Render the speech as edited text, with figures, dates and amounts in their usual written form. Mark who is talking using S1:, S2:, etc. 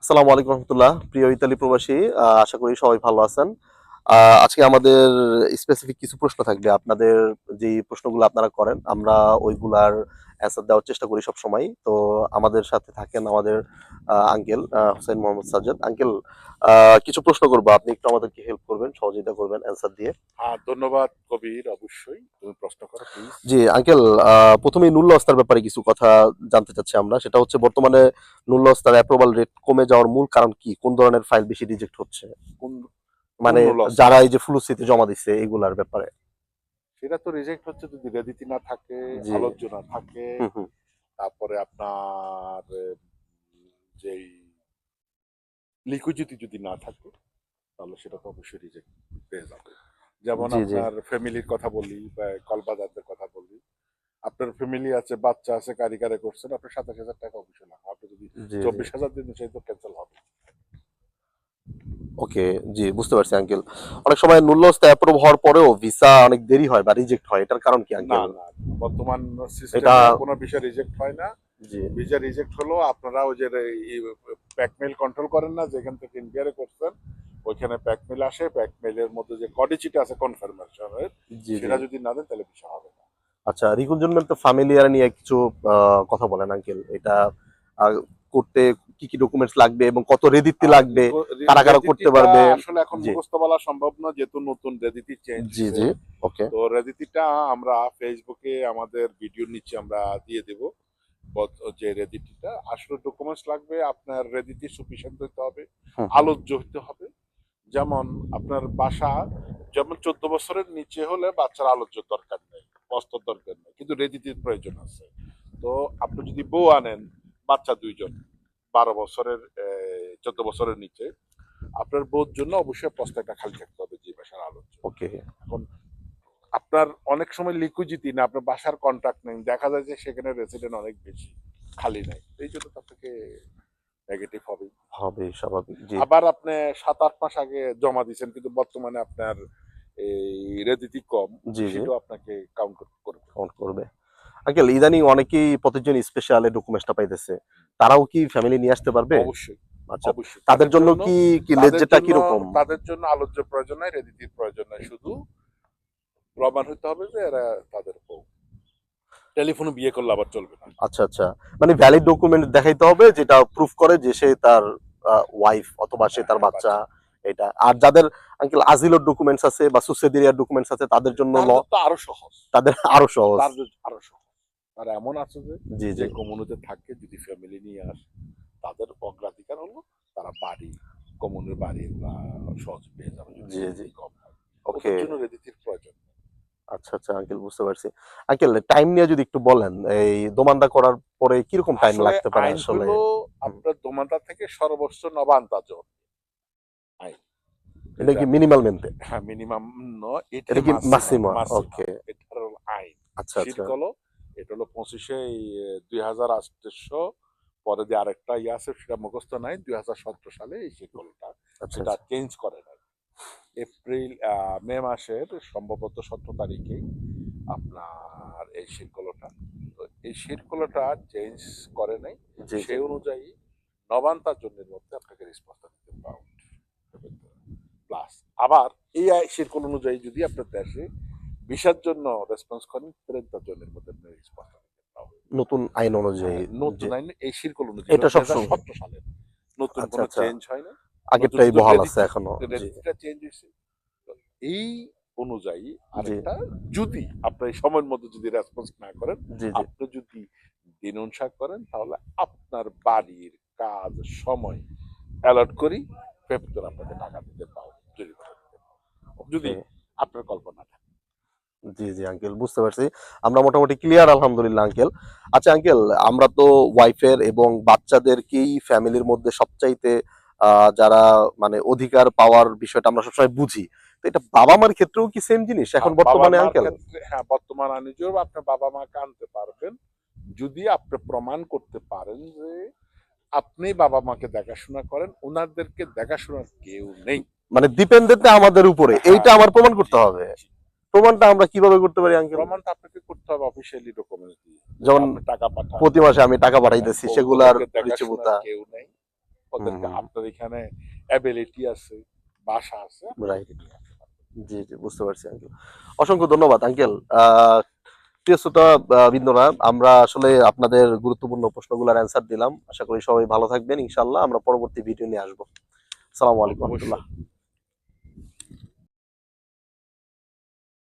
S1: আসসালামু আলাইকুম রহমতুল্লাহ, প্রিয় ইতালি প্রবাসী। আশা করি সবাই ভালো আছেন। আজকে আমাদের স্পেসিফিক কিছু প্রশ্ন থাকবে। আপনাদের যে প্রশ্নগুলো আপনারা করেন আমরা ওইগুলার অ্যান্সার দেওয়ার চেষ্টা করি সব সময়। তো আমাদের সাথে থাকেন আমাদের আঙ্কেল হোসেন মোহাম্মদ সাজ্জাদ আঙ্কেল। কিছু প্রশ্ন করবো, আপনি একটু আমাদেরকে হেল্প করবেন, সহযোগিতা করবেন অ্যান্সার দিয়ে।
S2: হ্যাঁ, ধন্যবাদ কবির। অবশ্যই তুমি প্রশ্ন করো প্লিজ।
S1: জি আঙ্কেল, প্রথমেই নুল্লস্তার ব্যাপারে কিছু কথা জানতে চাচ্ছি আমরা। সেটা হচ্ছে বর্তমানে নুল্লস্তার অ্যাপ্রুভাল রেট কমে যাওয়ার মূল কারণ কি? কোন ধরনের ফাইল বেশি রিজেক্ট হচ্ছে?
S2: কোন কোন
S1: মানে
S2: লসটা?
S1: যারা এই যে ফ্লুসিতে জমা দিচ্ছে এগুলার ব্যাপারে।
S2: সেটা তো রিজেক্ট হচ্ছে যদি রেদিতি না থাকে,
S1: জি।
S2: আলোচ্য না থাকে,
S1: হুম হুম।
S2: তারপরে আপনার যেই লিকুইডিটি যদি না থাকে, তাহলে সেটা তো অবশ্যই রিজেক্ট পেয়ে যাবে। যেমন
S1: জি জি
S2: আপনার ফ্যামিলির কথা বলি বা কলবাজারদের কথা বলি। আপনার ফ্যামিলি আছে, বাচ্চা আছে, কারিগরে করছেন, আপনার 27,000 টাকা অবশ্যই লাগবে। আপনি যদি
S1: জি জি।
S2: 24,000 দিন সেই তো ক্যান্সেল হবে।
S1: ওকে। জি, বুঝতে পারছি আঙ্কেল। অনেক সময় নুল্লস্তা অ্যাপ্রুভ হওয়ার পরেও ভিসা অনেক দেরি হয় বা রিজেক্ট হয়, এটার কারণ কি
S2: না
S1: আঙ্কেল?
S2: না, বর্তমান
S1: এটা।
S2: সিস্টেমে কোনো বিষয় রিজেক্ট হয় না।
S1: জি
S2: ভিসা রিজেক্ট হলো আপনারা ওই যে প্যাকমেল কন্ট্রোল করেন না, যেখান থেকে ইন্ডিয়ারে করছেন ওইখানে প্যাকমেল আসে, প্যাকমেলের মধ্যে যে কডিচিটা আছে কনফার্মেশনের,
S1: জি জি।
S2: সেটা যদি না দেন তাহলে ভিসা হবে না।
S1: আচ্ছা, রিকনজনমেন্ট ফ্যামিলিয়ার নিয়ে কিছু কথা বলেন আঙ্কেল। এটা আহ, করতে কি কি ডকুমেন্টস লাগবে এবং কত রেদিতে
S2: আর
S1: লাগবে? কারা কারা করতে
S2: রেদিতিটা
S1: পারবে?
S2: আসলে এখন
S1: জি
S2: মুখস্থ বলা সম্ভব না, যেহেতু নতুন রেদিতি চেঞ্জ
S1: জি
S2: হয়েছে।
S1: জি। ওকে।
S2: তো রেদিতিটা আমরা ফেসবুকে আমাদের ভিডিওর নিচে আমরা দিয়ে দেব। যে রেদিটিটা আসলে ডকুমেন্টস লাগবে, আপনার রেদিটি সুফিসিয়েন্ট হতে হবে,
S1: হুম হুম।
S2: আলোচ্য হতে হবে। যেমন আপনার বাসা যেমন 14 বছরের নিচে হলে বাচ্চার আলোচ্য দরকার নেই, বস্ত্র দরকার নেই, কিন্তু রেদিটির প্রয়োজন আছে। তো আপনি যদি বউ আনেন, বাচ্চা 2 জন, 12 বছরের 14 বছরের নিচে, আপনার বউর জন্য অবশ্যই প্রস্তাবটা খালি থাকতে হবে যে বাসার আলোচ্য।
S1: ওকে।
S2: এখন আপনার অনেক সময় লিকুইডিটি না, আপনার বাসার কন্ট্রাক্ট নেই, দেখা যায় যে সেখানে রেসিডেন্ট অনেক বেশি, খালি নাই, এই জন্য তার থেকে নেগেটিভ হবে।
S1: হবে স্বাভাবিক। জি
S2: আবার আপনি 7-8 মাস আগে জমা দিয়েছেন কিন্তু বর্তমানে আপনার এই রেদিতি কম,
S1: জি জি।
S2: সেটাও আপনাকে কাউন্ট করবে।
S1: কাউন্ট করবে। আঙ্কেল, ইদানিং অনেকেই প্রতিজন স্পেশাল ডকুমেন্টসটা পাইতেছে, তারাও কি ফ্যামিলি নিয়ে আসতে পারবে?
S2: অবশ্যই,
S1: আচ্ছা।
S2: অবশ্যই
S1: তাদের জন্য কি কি
S2: তাদের
S1: লেজ্জেটা
S2: জন্য
S1: কিরকম?
S2: তাদের জন্য আলোচ্য প্রয়োজন নাই, রেদিতির প্রয়োজন নাই, শুধু প্রমাণ হতে হবে যে এরা তাদের বউ। টেলিফোনে বিয়ে করলে আবার চলবে না।
S1: আচ্ছা আচ্ছা। মানে ভ্যালিড ডকুমেন্ট দেখাইতে হবে যেটা প্রুফ করে যে সে তার ওয়াইফ অথবা সে
S2: হ্যাঁ
S1: তার
S2: হ্যাঁ,
S1: বাচ্চা।
S2: বাচ্চা।
S1: এটা আর যাদের আঙ্কেল আজিলোর ডকুমেন্টস আছে বা সুসেদিরিয়ার ডকুমেন্টস আছে তাদের জন্য
S2: তাদের তো আরো সহজ,
S1: তাদের আরো সহজ।
S2: তাদের আরো সহজ। তারা এমন আছে যে
S1: জি জি।
S2: যে কমিউনিতে থাকে, যদি ফ্যামিলি নিয়ে আসে, তাদের অগ্রাধিকার হলো তারা বাড়ি, কমনের বাড়ি এগুলা সহজ পেয়ে যাবে যদি
S1: জি জি।
S2: রেদিতি কম হয়।
S1: ওকে।
S2: ওদের জন্য রেদিতির প্রয়োজন নেই।
S1: আচ্ছা আচ্ছা আঙ্কেল, বুঝতে পারছি। আঙ্কেল, টাইম নিয়ে যদি একটু বলেন, এই দোমানদা করার পরে কিরকম টাইম
S2: আসলে
S1: লাগতে পারে
S2: আইন
S1: আসলে?
S2: হলো
S1: হুম।
S2: আপনার দোমানটা থেকে সর্বোচ্চ নবান্তা জন আইন,
S1: এটা
S2: যেটা
S1: কি মিনিমাল মেনতে?
S2: হ্যাঁ মিনিমাম, এটা
S1: এটা কি
S2: মাসিমাম,
S1: মাসিমা?
S2: মাসিমাম
S1: ওকে।
S2: এটা হলো আইন।
S1: আচ্ছা আচ্ছা।
S2: শিরকল এটা হলো 25 2028 পরে যে আরেকটা ইয়ে আছে সেটা মুখস্থ নাই, 2017 সালে এই শিরকলটা,
S1: আচ্ছা
S2: সেটা
S1: আচ্ছা।
S2: চেঞ্জ করে নাই। মে মাসের সম্ভবত 17 তারিখে আপনার এই শিরকলটা, তো এই শিরকলটা চেঞ্জ করে নাই।
S1: জি জি।
S2: সেই অনুযায়ী নবান্তার জন্যের মধ্যে আপনাকে রেসপন্স দিতে পাউন্ড প্লাস। আবার এই শিরকল অনুযায়ী যদি আপনার দেশে ভিসার জন্য রেসপন্স করেন, 30 জনের মধ্যে রেসপন্স দিতে পাউন্ড।
S1: নতুন আইন অনুযায়ী।
S2: হ্যাঁ, নতুন
S1: জি।
S2: আইন এই শিরকল অনুযায়ী
S1: এটা
S2: দুই
S1: সব
S2: হাজার
S1: সময়।
S2: সতেরো সালের, নতুন
S1: আচ্ছা
S2: কোনো
S1: আচ্ছা।
S2: চেঞ্জ হয় না। নতুন
S1: আগেরটাই
S2: শুধু
S1: বহাল আছে
S2: রেদিটি,
S1: এখনো। জি
S2: রেদিটিটা চেঞ্জ হয়েছে। তো এই অনুযায়ী
S1: জি
S2: আরেকটা, যদি আপনার এই সময়ের মধ্যে যদি রেসপন্স না করেন,
S1: জি। জি।
S2: আপনি যদি দিন অনুসার করেন, তাহলে আপনার বাড়ির কাজ সময় অ্যালট করি, পেপ্তর আপনাকে টাকা দিতে পাও, জরিমানা দিতে পাও, যদি
S1: ওকে।
S2: আপনার কল্পনা থাকে।
S1: জি জি আঙ্কেল, বুঝতে পারছি। আমরা মোটামুটি ক্লিয়ার, আলহামদুলিল্লাহ আঙ্কেল। আচ্ছা আঙ্কেল, আমরা তো ওয়াইফের এবং বাচ্চাদেরকেই ফ্যামিলির মধ্যে সবচাইতে যারা মানে অধিকার পাওয়ার বিষয়টা আমরা সবসময় বুঝি। তো এটা বাবা মার ক্ষেত্রেও কি সেম জিনিস এখন
S2: হ্যাঁ, বাবা
S1: বর্তমানে
S2: মার
S1: আঙ্কেল?
S2: ক্ষেত্রে, হ্যাঁ, বর্তমান আইনেও আপনার বাবা মাকে আনতে পারবেন, যদি আপনি প্রমাণ করতে পারেন যে আপনি বাবা মাকে দেখাশোনা করেন, ওনাদেরকে দেখাশোনার কেউ নেই।
S1: মানে ডিপেন্ডেন্ট আমাদের উপরে,
S2: হ্যাঁ,
S1: এইটা আমার প্রমাণ করতে
S2: জি
S1: হবে।
S2: জি।
S1: প্রমাণটা আমরা কিভাবে করতে পারি আঙ্কেল?
S2: প্রমাণটা আপনাকে করতে হবে অফিসিয়ালি ডকুমেন্টস দিয়ে, যে
S1: যেমন
S2: আপনি টাকা পাঠান,
S1: প্রতি মাসে আমি টাকা পাঠাইতেছি, সেগুলার
S2: ওদেরকে দেখাশোনার
S1: রিসিভুতা।
S2: কেউ নেই, ওদেরকে
S1: হুম।
S2: আপনার এখানে অ্যাবিলিটি আছে, বাসা আছে, আপনি
S1: রাইট।
S2: ওদেরকে নিয়ে আসতে পারবেন।
S1: জি জি, বুঝতে পারছি আঙ্কেল। অসংখ্য ধন্যবাদ আঙ্কেল। প্রিয় শ্রোতা বিন্দুরা, আমরা আসলে আপনাদের গুরুত্বপূর্ণ প্রশ্নগুলোর অ্যান্সার দিলাম। আশা করি সবাই ভালো থাকবেন। ইনশাআল্লাহ আমরা পরবর্তী ভিডিও নিয়ে আসবো। আসসালামু আলাইকুম রহমতুল্লাহ।
S2: অবশ্যই।